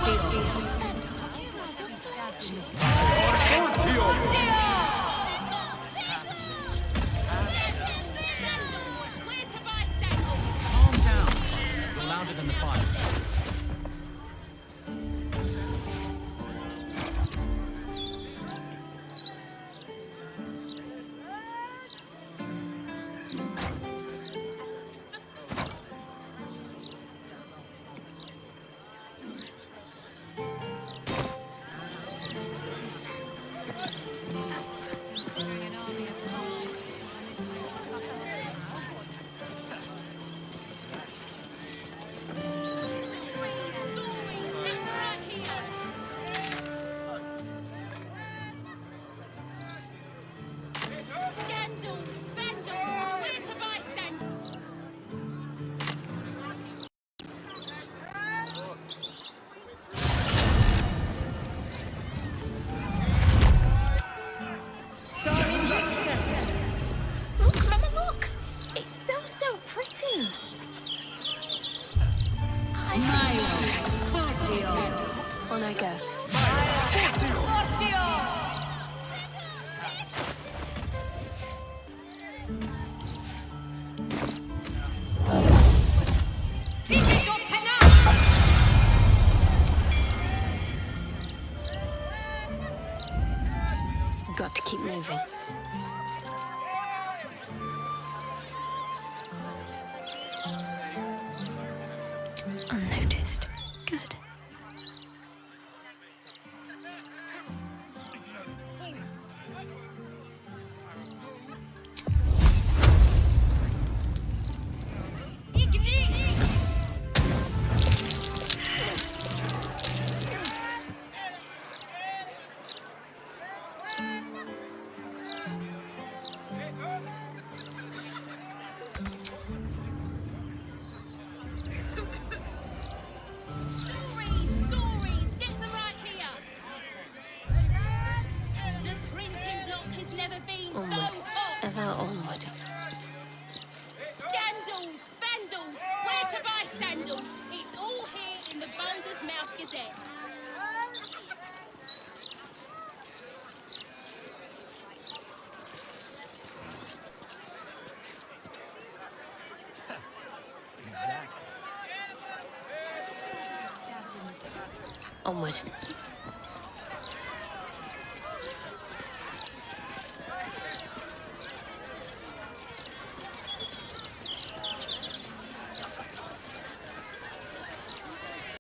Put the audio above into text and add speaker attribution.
Speaker 1: Calm down. You're louder than the fire.
Speaker 2: Look, Mama, look! It's so pretty. On I go. Got to keep moving. Unnoticed. Good.
Speaker 3: Stories, get them right here. The printing block has never been so
Speaker 2: Onward.
Speaker 3: hot.
Speaker 2: Ever onward.
Speaker 3: Scandals, vandals, where to buy sandals. It's all here in the Boulder's Mouth Gazette.
Speaker 2: Onward.